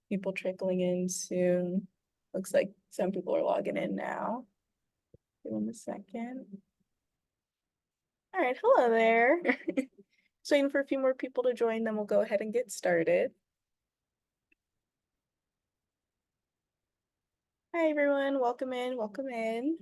People trickling in soon. Looks like some people are logging in now. Give them a second. All right, hello there. Just waiting for a few more people to join, then we'll go ahead and get started. Hi, everyone. Welcome in. Welcome in.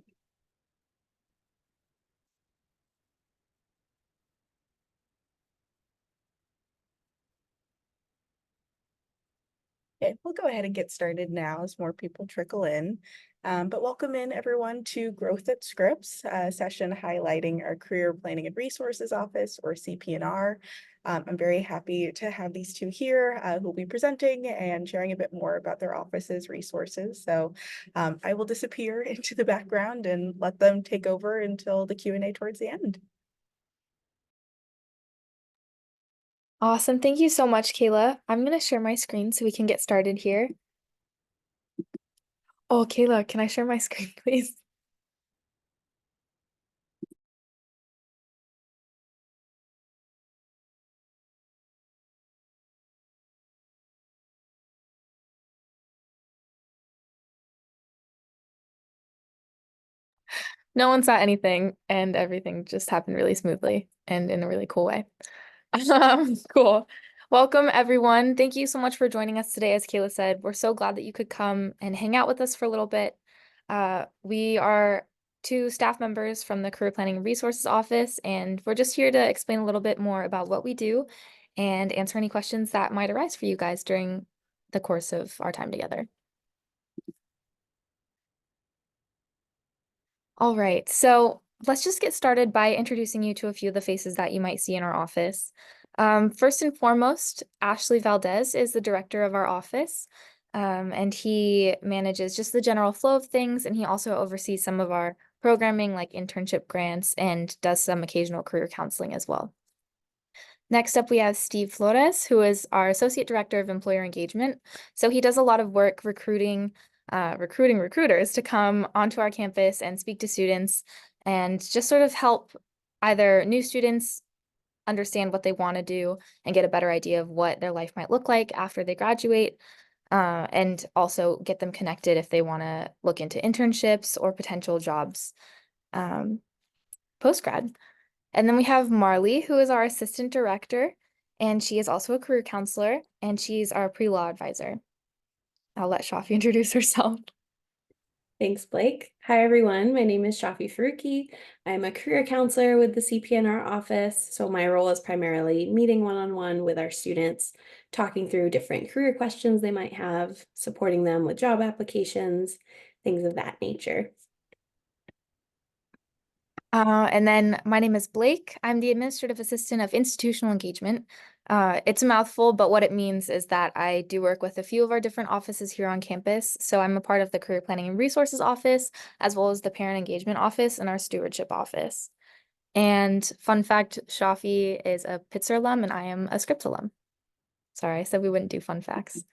Okay, we'll go ahead and get started now as more people trickle in. But welcome in everyone to Growth at Scripps, a session highlighting our Career Planning and Resources Office, or CP&R. I'm very happy to have these two here who will be presenting and sharing a bit more about their office's resources. So I will disappear into the background and let them take over until the Q&A towards the end. Awesome. Thank you so much, Kayla. I'm going to share my screen so we can get started here. Oh, Kayla, can I share my screen, please? No one saw anything, and everything just happened really smoothly and in a really cool way. Cool. Welcome, everyone. Thank you so much for joining us today. As Kayla said, we're so glad that you could come and hang out with us for a little bit. We are two staff members from the Career Planning and Resources Office, and we're just here to explain a little bit more about what we do and answer any questions that might arise for you guys during the course of our time together. All right, so let's just get started by introducing you to a few of the faces that you might see in our office. First and foremost, Ashley Valdez is the director of our office, and he manages just the general flow of things, and he also oversees some of our programming like internship grants and does some occasional career counseling as well. Next up, we have Steve Flores, who is our Associate Director of Employer Engagement. So he does a lot of work recruiting recruiters to come onto our campus and speak to students and just sort of help either new students understand what they want to do and get a better idea of what their life might look like after they graduate, and also get them connected if they want to look into internships or potential jobs post-grad. And then we have Marley, who is our assistant director, and she is also a career counselor, and she's our pre-law advisor. I'll let Shafi introduce herself. Thanks, Blake. Hi, everyone. My name is Shafi Faruqi. I'm a career counselor with the CP&R office. So my role is primarily meeting one-on-one with our students, talking through different career questions they might have, supporting them with job applications, things of that nature. And then my name is Blake. I'm the administrative assistant of institutional engagement. It's a mouthful, but what it means is that I do work with a few of our different offices here on campus. So I'm a part of the Career Planning and Resources Office, as well as the Parent Engagement Office and our Stewardship Office. And fun fact, Shafi is a Pitzer alum and I am a Scripps alum. Sorry, I said we wouldn't do fun facts.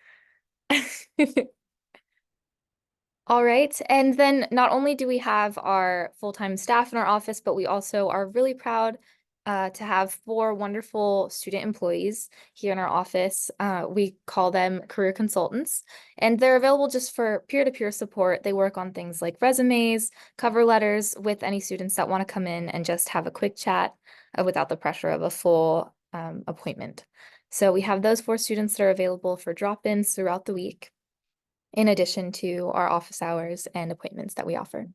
All right. And then not only do we have our full-time staff in our office, but we also are really proud to have 4 wonderful student employees here in our office. We call them career consultants, and they're available just for peer-to-peer support. They work on things like resumes, cover letters with any students that want to come in and just have a quick chat without the pressure of a full appointment. So we have those 4 students that are available for drop-ins throughout the week, in addition to our office hours and appointments that we offer.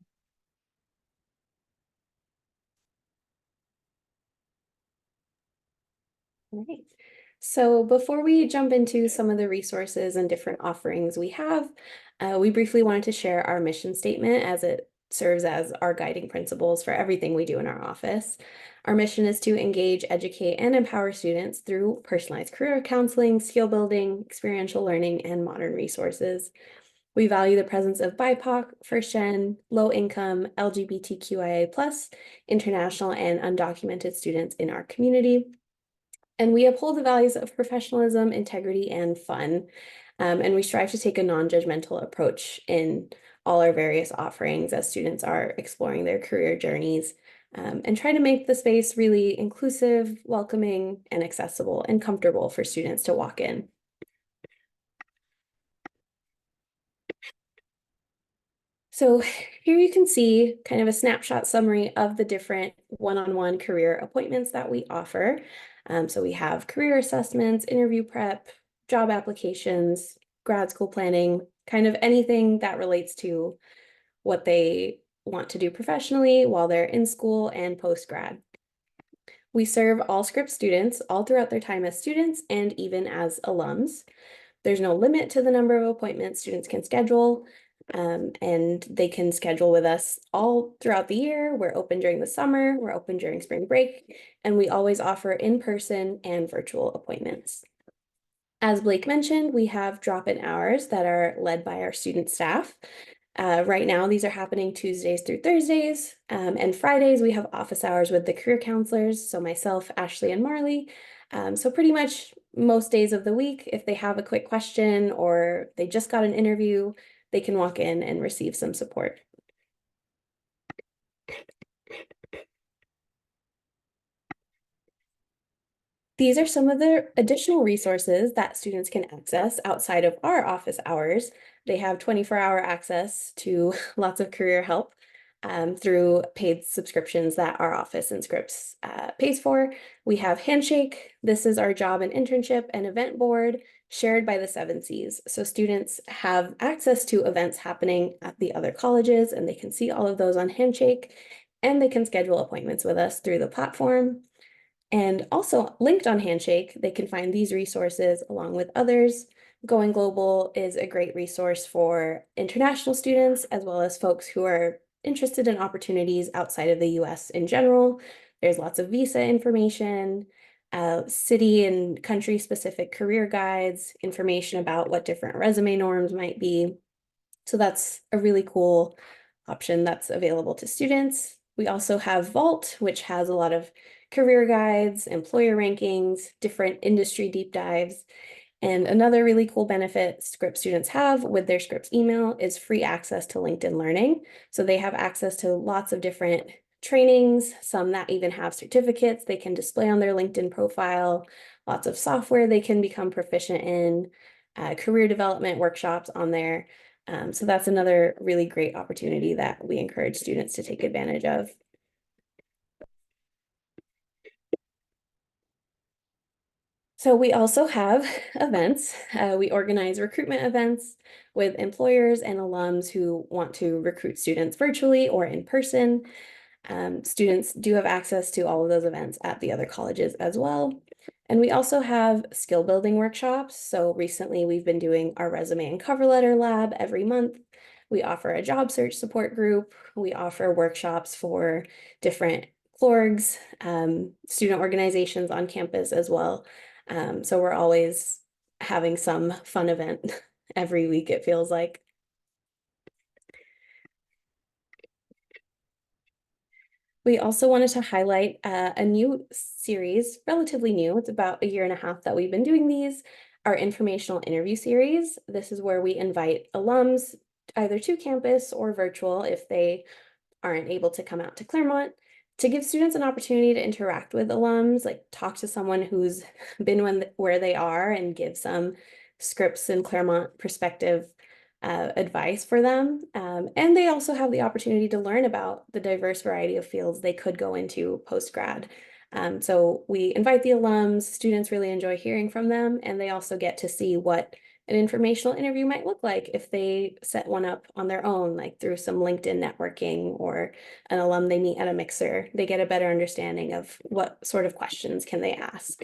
All right. So before we jump into some of the resources and different offerings we have, we briefly wanted to share our mission statement as it serves as our guiding principles for everything we do in our office. Our mission is to engage, educate, and empower students through personalized career counseling, skill building, experiential learning, and modern resources. We value the presence of BIPOC, first gen, low income, LGBTQIA+, international, and undocumented students in our community. And we uphold the values of professionalism, integrity, and fun. And we strive to take a non-judgmental approach in all our various offerings as students are exploring their career journeys, and try to make the space really inclusive, welcoming, and accessible and comfortable for students to walk in. So here you can see kind of a snapshot summary of the different one-on-one career appointments that we offer. So we have career assessments, interview prep, job applications, grad school planning, kind of anything that relates to what they want to do professionally while they're in school and post-grad. We serve all Scripps students all throughout their time as students and even as alums. There's no limit to the number of appointments students can schedule, and they can schedule with us all throughout the year. We're open during the summer, we're open during spring break, and we always offer in-person and virtual appointments. As Blake mentioned, we have drop-in hours that are led by our student staff. Right now, these are happening Tuesdays through Thursdays, and Fridays we have office hours with the career counselors, so myself, Ashley, and Marley. So pretty much most days of the week, if they have a quick question or they just got an interview, they can walk in and receive some support. These are some of the additional resources that students can access outside of our office hours. They have 24-hour access to lots of career help through paid subscriptions that our office and Scripps pays for. We have Handshake. This is our job and internship and event board shared by the 7 Cs. So students have access to events happening at the other colleges, and they can see all of those on Handshake, and they can schedule appointments with us through the platform. And also linked on Handshake, they can find these resources along with others. Going Global is a great resource for international students, as well as folks who are interested in opportunities outside of the US in general. There's lots of visa information, city and country specific career guides, information about what different resume norms might be. So that's a really cool option that's available to students. We also have Vault, which has a lot of career guides, employer rankings, different industry deep dives. And another really cool benefit Scripps students have with their Scripps email is free access to LinkedIn Learning. So they have access to lots of different trainings, some that even have certificates they can display on their LinkedIn profile, lots of software they can become proficient in, career development workshops on there. So that's another really great opportunity that we encourage students to take advantage of. So we also have events. We organize recruitment events with employers and alums who want to recruit students virtually or in person. Students do have access to all of those events at the other colleges as well. And we also have skill building workshops. So recently we've been doing our resume and cover letter lab every month. We offer a job search support group. We offer workshops for different clorgs, student organizations on campus as well. So we're always having some fun event every week, it feels like. We also wanted to highlight a new series, relatively new. It's about 1.5 years that we've been doing these, our informational interview series. This is where we invite alums either to campus or virtual if they aren't able to come out to Claremont, to give students an opportunity to interact with alums, like talk to someone who's been where they are and give some Scripps and Claremont perspective advice for them. And they also have the opportunity to learn about the diverse variety of fields they could go into post-grad. So we invite the alums, students really enjoy hearing from them, and they also get to see what an informational interview might look like if they set one up on their own, like through some LinkedIn networking or an alum they meet at a mixer. They get a better understanding of what sort of questions can they ask.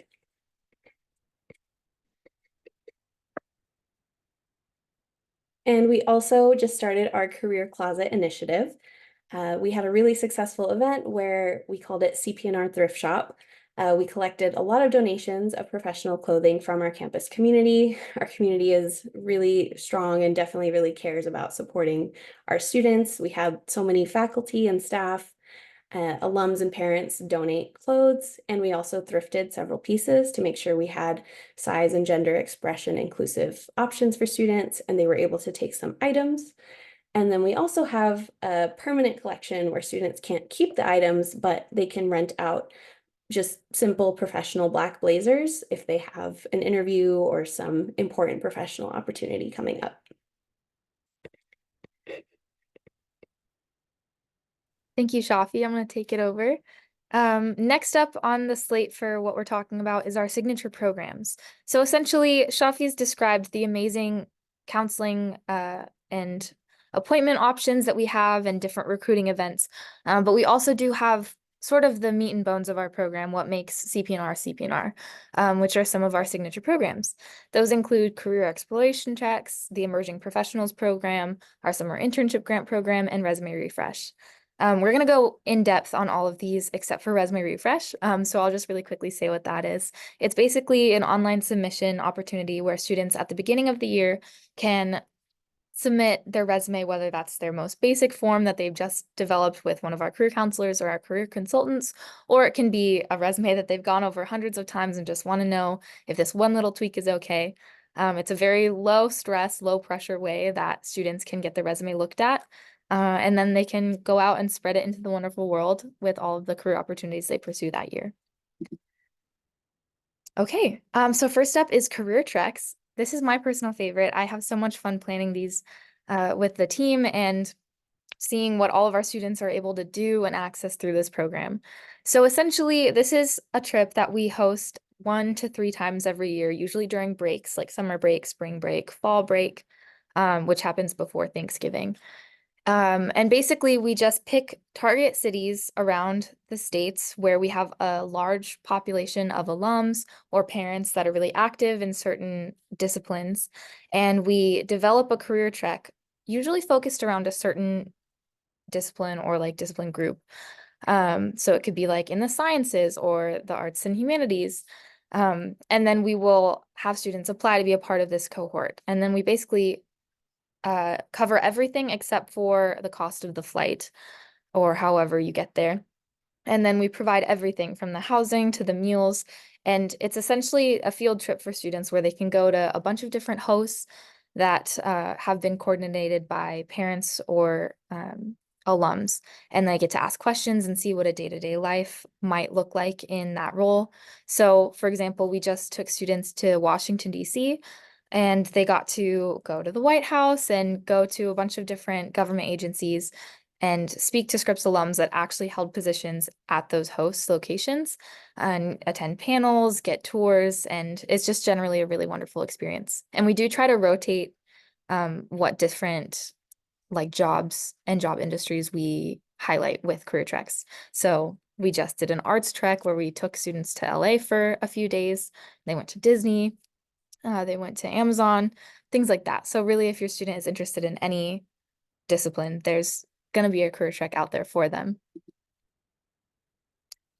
And we also just started our Career Closet initiative. We had a really successful event where we called it CP&R Thrift Shop. We collected a lot of donations of professional clothing from our campus community. Our community is really strong and definitely really cares about supporting our students. We had so many faculty and staff, alums and parents donate clothes, and we also thrifted several pieces to make sure we had size and gender expression inclusive options for students, and they were able to take some items. And then we also have a permanent collection where students can't keep the items, but they can rent out just simple professional black blazers if they have an interview or some important professional opportunity coming up. Thank you, Shafi. I'm going to take it over. Next up on the slate for what we're talking about is our signature programs. So essentially, Shafi's described the amazing counseling and appointment options that we have and different recruiting events. But we also do have sort of the meat and bones of our program, what makes CP&R, which are some of our signature programs. Those include career exploration tracks, the Emerging Professionals program, our summer internship grant program, and resume refresh. We're going to go in depth on all of these except for resume refresh. So I'll just really quickly say what that is. It's basically an online submission opportunity where students at the beginning of the year can submit their resume, whether that's their most basic form that they've just developed with one of our career counselors or our career consultants, or it can be a resume that they've gone over hundreds of times and just want to know if this one little tweak is okay. It's a very low stress, low pressure way that students can get their resume looked at. And then they can go out and spread it into the wonderful world with all of the career opportunities they pursue that year. Okay, so first up is career treks. This is my personal favorite. I have so much fun planning these with the team and seeing what all of our students are able to do and access through this program. So essentially, this is a trip that we host 1 to 3 times every year, usually during breaks like summer break, spring break, fall break, which happens before Thanksgiving. And basically, we just pick target cities around the states where we have a large population of alums or parents that are really active in certain disciplines. And we develop a career trek, usually focused around a certain discipline or like discipline group. So it could be like in the sciences or the arts and humanities. And then we will have students apply to be a part of this cohort. And then we basically cover everything except for the cost of the flight or however you get there. And then we provide everything from the housing to the meals. And it's essentially a field trip for students where they can go to a bunch of different hosts that have been coordinated by parents or alums. And they get to ask questions and see what a day-to-day life might look like in that role. So, for example, we just took students to Washington, D.C., and they got to go to the White House and go to a bunch of different government agencies and speak to Scripps alums that actually held positions at those host locations and attend panels, get tours, and it's just generally a really wonderful experience. And we do try to rotate what different like jobs and job industries we highlight with career treks. So we just did an arts trek where we took students to LA for a few days. They went to Disney. They went to Amazon, things like that. So really, if your student is interested in any discipline, there's going to be a career trek out there for them.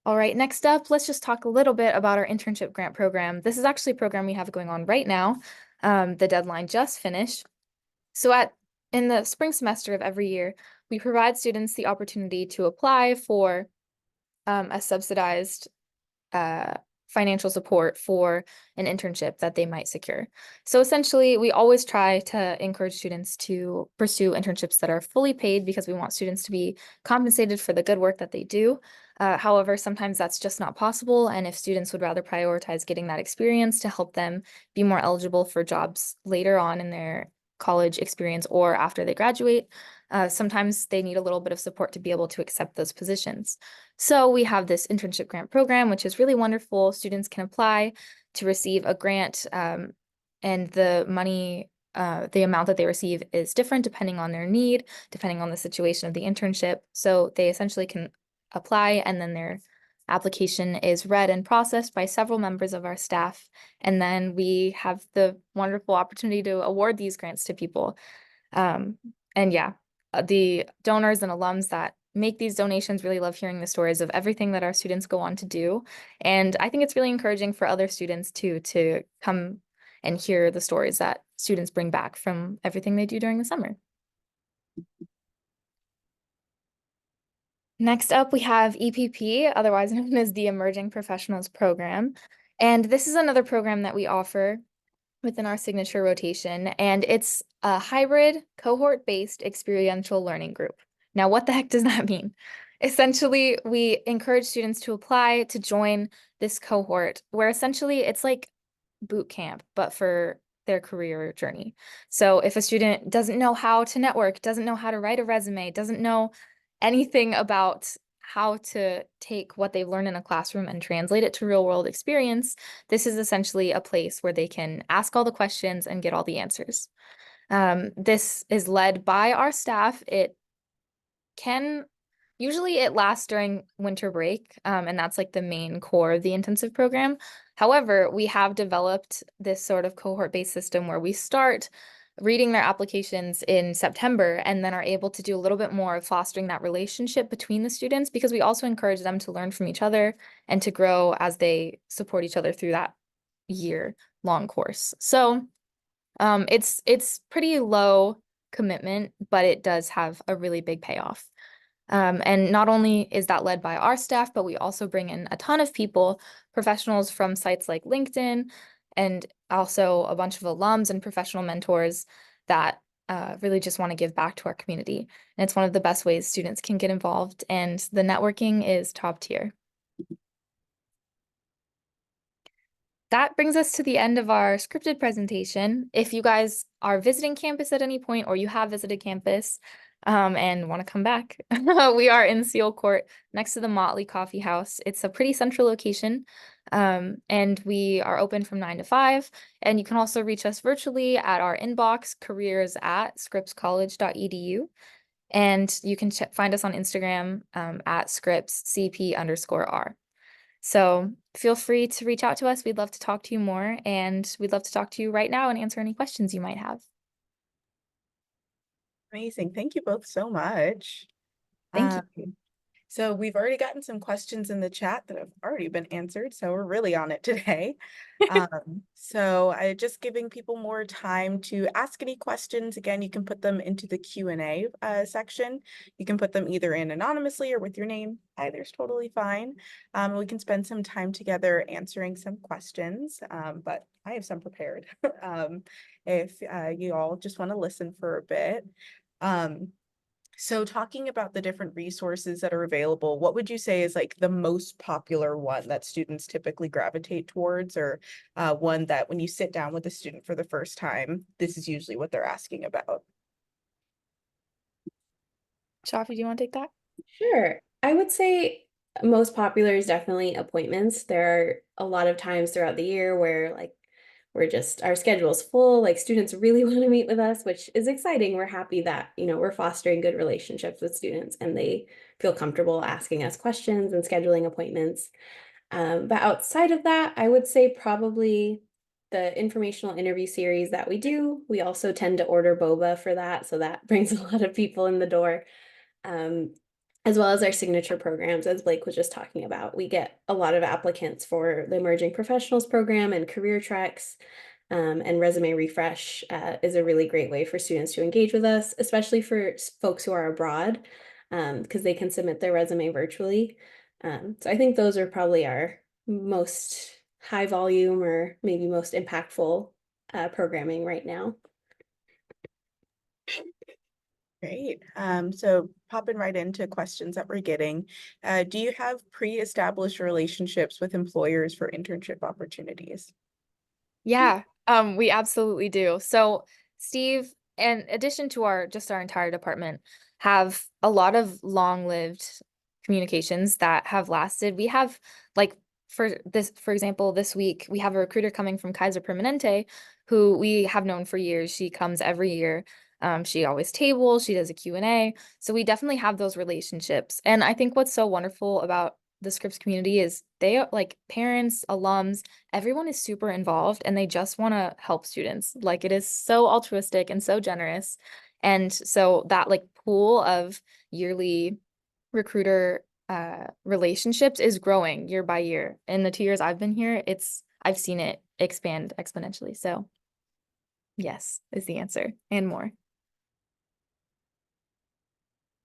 All right, next up, let's just talk a little bit about our internship grant program. This is actually a program we have going on right now. The deadline just finished. So in the spring semester of every year, we provide students the opportunity to apply for a subsidized financial support for an internship that they might secure. So essentially, we always try to encourage students to pursue internships that are fully paid because we want students to be compensated for the good work that they do. However, sometimes that's just not possible. And if students would rather prioritize getting that experience to help them be more eligible for jobs later on in their college experience or after they graduate, sometimes they need a little bit of support to be able to accept those positions. So we have this internship grant program, which is really wonderful. Students can apply to receive a grant, and the money, the amount that they receive is different depending on their need, depending on the situation of the internship. So they essentially can apply, and then their application is read and processed by several members of our staff. And then we have the wonderful opportunity to award these grants to people. And yeah, the donors and alums that make these donations really love hearing the stories of everything that our students go on to do. And I think it's really encouraging for other students too, to come and hear the stories that students bring back from everything they do during the summer. Next up, we have EPP, otherwise known as the Emerging Professionals Program. And this is another program that we offer within our signature rotation, and it's a hybrid cohort-based experiential learning group. Now, what the heck does that mean? Essentially, we encourage students to apply to join this cohort where essentially it's like boot camp, but for their career journey. So if a student doesn't know how to network, doesn't know how to write a resume, doesn't know anything about how to take what they've learned in a classroom and translate it to real world experience, this is essentially a place where they can ask all the questions and get all the answers. This is led by our staff. Usually it lasts during winter break, and that's like the main core of the intensive program. However, we have developed this sort of cohort-based system where we start reading their applications in September and then are able to do a little bit more of fostering that relationship between the students, because we also encourage them to learn from each other and to grow as they support each other through that year-long course. So it's pretty low commitment, but it does have a really big payoff. And not only is that led by our staff, but we also bring in a ton of people, professionals from sites like LinkedIn, and also a bunch of alums and professional mentors that really just want to give back to our community. And it's one of the best ways students can get involved, and the networking is top tier. That brings us to the end of our scripted presentation. If you guys are visiting campus at any point, or you have visited campus and want to come back, we are in Seal Court next to the Motley Coffee House. It's a pretty central location, and we are open from 9 to 5. And you can also reach us virtually at our inbox, careers@scrippscollege.edu. And you can find us on Instagram at Scripps CP_R. So feel free to reach out to us. We'd love to talk to you more, and we'd love to talk to you right now and answer any questions you might have. Amazing. Thank you both so much. Thank you. So we've already gotten some questions in the chat that have already been answered, so we're really on it today. So I just giving people more time to ask any questions. Again, you can put them into the Q&A section. You can put them either in anonymously or with your name. Either's totally fine. We can spend some time together answering some questions, but I have some prepared if you all just want to listen for a bit. So talking about the different resources that are available, what would you say is like the most popular one that students typically gravitate towards, or one that when you sit down with a student for the first time, this is usually what they're asking about? Shafi, do you want to take that? Sure. I would say most popular is definitely appointments. There are a lot of times throughout the year where our schedule's full, like students really want to meet with us, which is exciting. We're happy that, we're fostering good relationships with students and they feel comfortable asking us questions and scheduling appointments. But outside of that, I would say probably the informational interview series that we do. We also tend to order boba for that, so that brings a lot of people in the door. As well as our signature programs, as Blake was just talking about. We get a lot of applicants for the Emerging Professionals program and career tracks, and Resume Refresh is a really great way for students to engage with us, especially for folks who are abroad, because they can submit their resume virtually. So I think those are probably our most high volume or maybe most impactful programming right now. Great. So popping right into questions that we're getting. Do you have pre-established relationships with employers for internship opportunities? Yeah, we absolutely do. So Steve, in addition to our entire department, have a lot of long-lived communications that have lasted. We have, like, for example, this week we have a recruiter coming from Kaiser Permanente who we have known for years. She comes every year. She always tables, she does a Q&A. So we definitely have those relationships. And I think what's so wonderful about the Scripps community is they are like parents, alums, everyone is super involved and they just want to help students. Like, it is so altruistic and so generous. And so that like pool of yearly recruiter relationships is growing year by year. In the 2 years I've been here, I've seen it expand exponentially. So yes is the answer, and more.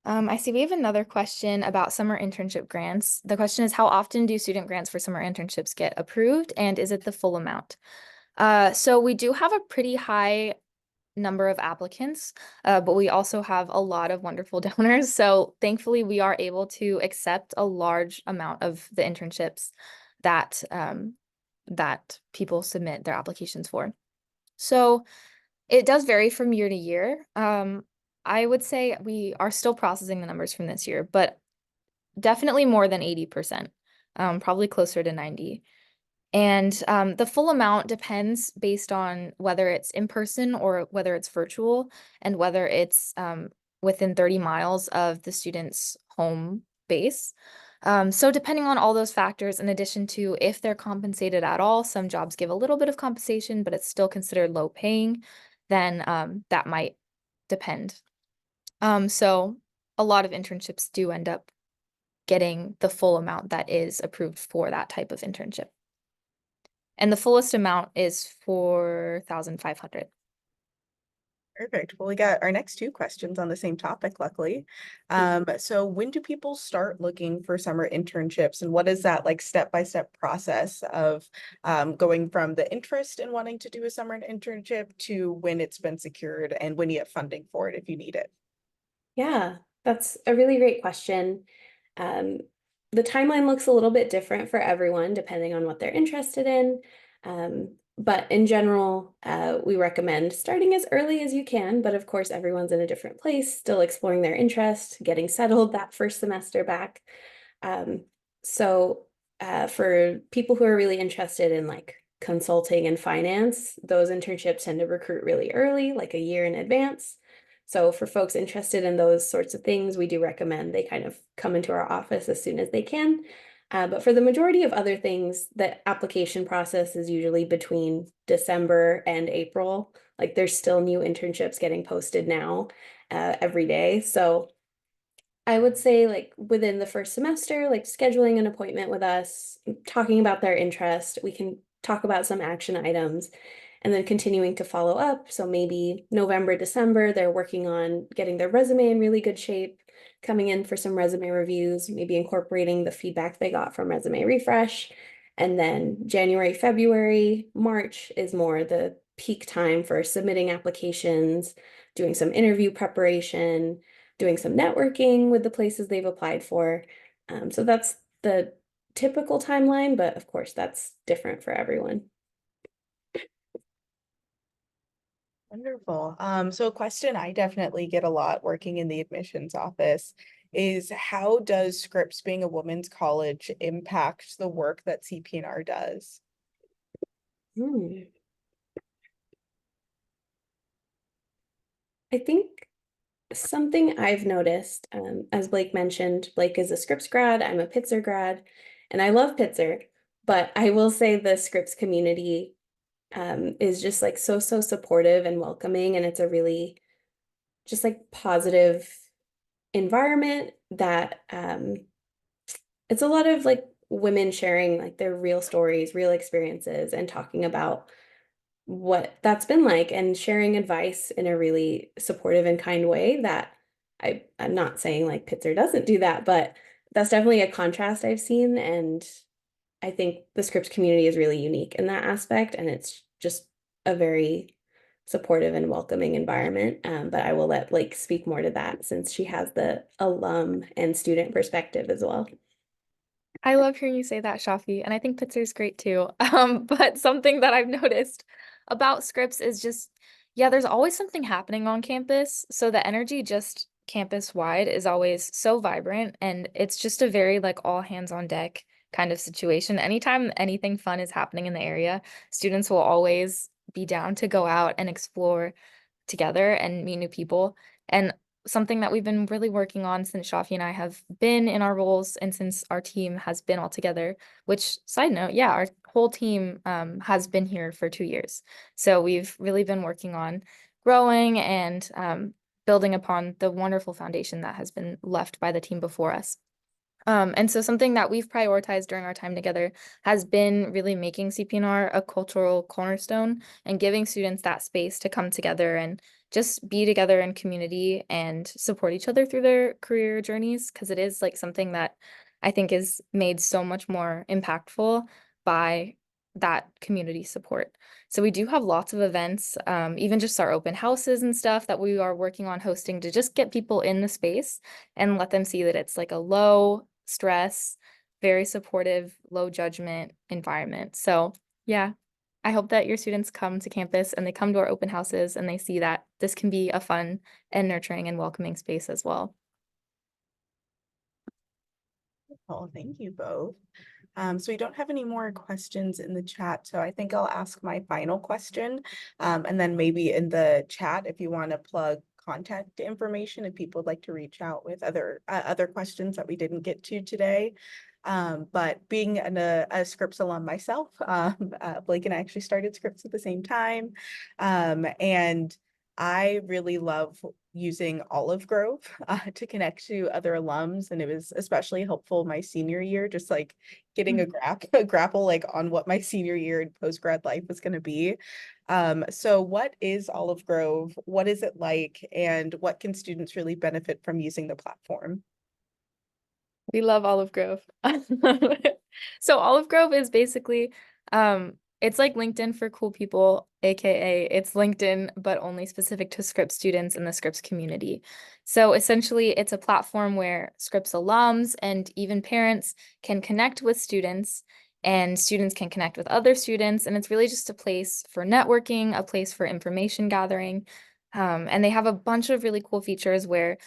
I see we have another question about summer internship grants. The question is, how often do student grants for summer internships get approved, and is it the full amount? So we do have a pretty high number of applicants, but we also have a lot of wonderful donors. So thankfully, we are able to accept a large amount of the internships that that people submit their applications for. So it does vary from year to year. I would say we are still processing the numbers from this year, but definitely more than 80%, probably closer to 90. And the full amount depends based on whether it's in person or whether it's virtual and whether it's within 30 miles of the student's home base. So depending on all those factors, in addition to if they're compensated at all, some jobs give a little bit of compensation, but it's still considered low paying, then that might depend. So a lot of internships do end up getting the full amount that is approved for that type of internship. And the fullest amount is 4,500. Perfect. Well, we got our next two questions on the same topic, luckily. So when do people start looking for summer internships, and what is that like step-by-step process of going from the interest in wanting to do a summer internship to when it's been secured and when you have funding for it if you need it? Yeah, that's a really great question. Um, the timeline looks a little bit different for everyone depending on what they're interested in. But in general, we recommend starting as early as you can, but of course, everyone's in a different place, still exploring their interest, getting settled that first semester back. Um, so for people who are really interested in like consulting and finance, those internships tend to recruit really early, like a year in advance. So for folks interested in those sorts of things, we do recommend they kind of come into our office as soon as they can. But for the majority of other things, the application process is usually between December and April. Like there's still new internships getting posted now every day. So I would say like within the first semester, like scheduling an appointment with us, talking about their interest, we can talk about some action items and then continuing to follow up. So maybe November, December, they're working on getting their resume in really good shape, coming in for some resume reviews, maybe incorporating the feedback they got from Resume Refresh. And then January, February, March is more the peak time for submitting applications, doing some interview preparation, doing some networking with the places they've applied for. So that's the typical timeline, but of course, that's different for everyone. Wonderful. So a question I definitely get a lot working in the admissions office is how does Scripps being a women's college impact the work that CP&R does? Hmm. I think something I've noticed, as Blake mentioned, Blake is a Scripps grad, I'm a Pitzer grad, and I love Pitzer, but I will say the Scripps community is just like so supportive and welcoming, and it's a really just like positive environment that it's a lot of like women sharing like their real stories, real experiences, and talking about what that's been like and sharing advice in a really supportive and kind way that I'm not saying like Pitzer doesn't do that, but that's definitely a contrast I've seen. And I think the Scripps community is really unique in that aspect. And it's just a very supportive and welcoming environment. But I will let Blake speak more to that since she has the alum and student perspective as well. I love hearing you say that, Shafi, and I think Pitzer's great too. But something that I've noticed about Scripps is just, yeah, there's always something happening on campus. So the energy just campus wide is always so vibrant, and it's just a very like all hands on deck kind of situation. Anytime anything fun is happening in the area, students will always be down to go out and explore together and meet new people. And something that we've been really working on since Shafi and I have been in our roles and since our team has been all together, which side note, yeah, our whole team has been here for 2 years. So we've really been working on growing and building upon the wonderful foundation that has been left by the team before us. And so something that we've prioritized during our time together has been really making CP&R a cultural cornerstone and giving students that space to come together and just be together in community and support each other through their career journeys, because it is like something that I think is made so much more impactful by that community support. So we do have lots of events, even just our open houses and stuff that we are working on hosting to just get people in the space and let them see that it's like a low stress, very supportive, low judgment environment. So yeah, I hope that your students come to campus and they come to our open houses and they see that this can be a fun and nurturing and welcoming space as well. Well, thank you both. So we don't have any more questions in the chat, so I think I'll ask my final question. And then maybe in the chat, if you want to plug contact information, if people would like to reach out with other questions that we didn't get to today. But being a Scripps alum myself, Blake and I actually started Scripps at the same time. And I really love using Olive Grove to connect to other alums, and it was especially helpful my senior year, just like getting a grapple like on what my senior year and post-grad life was going to be. So what is Olive Grove? What is it like? And what can students really benefit from using the platform? We love Olive Grove. So Olive Grove is basically, it's like LinkedIn for cool people, aka it's LinkedIn, but only specific to Scripps students in the Scripps community. So essentially, it's a platform where Scripps alums and even parents can connect with students, and students can connect with other students. And it's really just a place for networking, a place for information gathering. And they have a bunch of really cool features where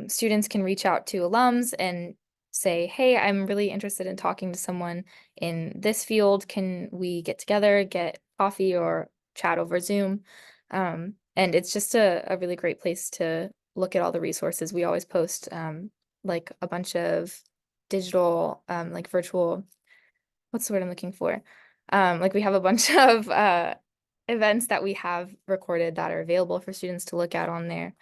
students can reach out to alums and say, hey, I'm really interested in talking to someone in this field. Can we get together, get coffee or chat over Zoom? And it's just a really great place to look at all the resources. We always post like a bunch of digital, like virtual, what's the word I'm looking for? Like we have a bunch of events that we have recorded that are available for students to look at on there.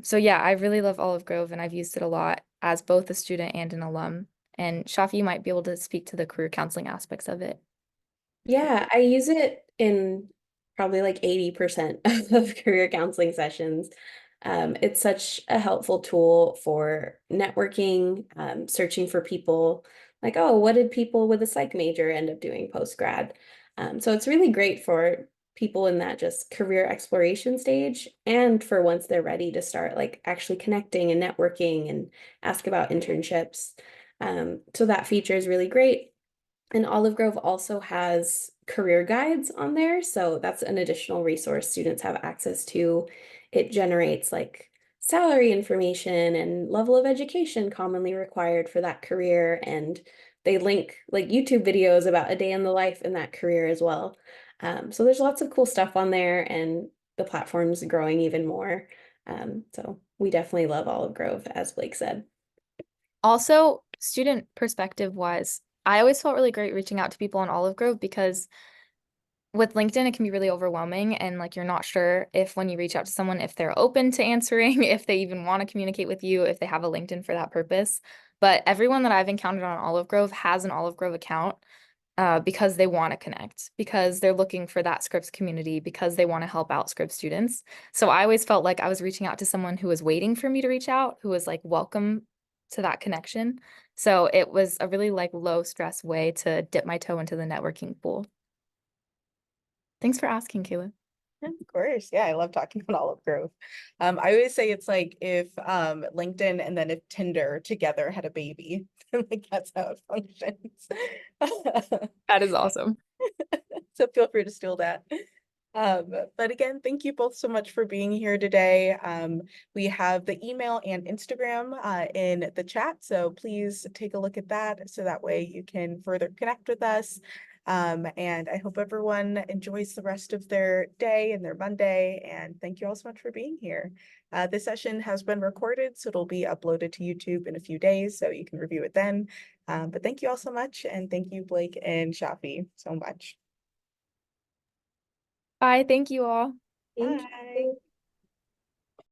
So yeah, I really love Olive Grove and I've used it a lot as both a student and an alum. And Shafi, you might be able to speak to the career counseling aspects of it. Yeah, I use it in probably like 80% of career counseling sessions. It's such a helpful tool for networking, searching for people like, oh, what did people with a psych major end up doing post-grad? So it's really great for people in that just career exploration stage and for once they're ready to start like actually connecting and networking and ask about internships. So that feature is really great. And Olive Grove also has career guides on there. So that's an additional resource students have access to. It generates like salary information and level of education commonly required for that career. And they link like YouTube videos about a day in the life in that career as well. So there's lots of cool stuff on there and the platform's growing even more. So we definitely love Olive Grove, as Blake said. Also, student perspective wise, I always felt really great reaching out to people on Olive Grove because with LinkedIn, it can be really overwhelming and like you're not sure if when you reach out to someone, if they're open to answering, if they even want to communicate with you, if they have a LinkedIn for that purpose. But everyone that I've encountered on Olive Grove has an Olive Grove account because they want to connect, because they're looking for that Scripps community, because they want to help out Scripps students. So I always felt like I was reaching out to someone who was waiting for me to reach out, who was like welcome to that connection. So it was a really like low stress way to dip my toe into the networking pool. Thanks for asking, Kayla. Of course. Yeah, I love talking about Olive Grove. I always say it's like if LinkedIn and then if Tinder together had a baby. Like that's how it functions. That is awesome. So feel free to steal that. But again, thank you both so much for being here today. We have the email and Instagram in the chat, so please take a look at that so that way you can further connect with us. And I hope everyone enjoys the rest of their day and their Monday. And thank you all so much for being here. This session has been recorded, so it'll be uploaded to YouTube in a few days, so you can review it then. But thank you all so much, and thank you, Blake and Shafi, so much. Bye. Thank you all. Thank Bye. you.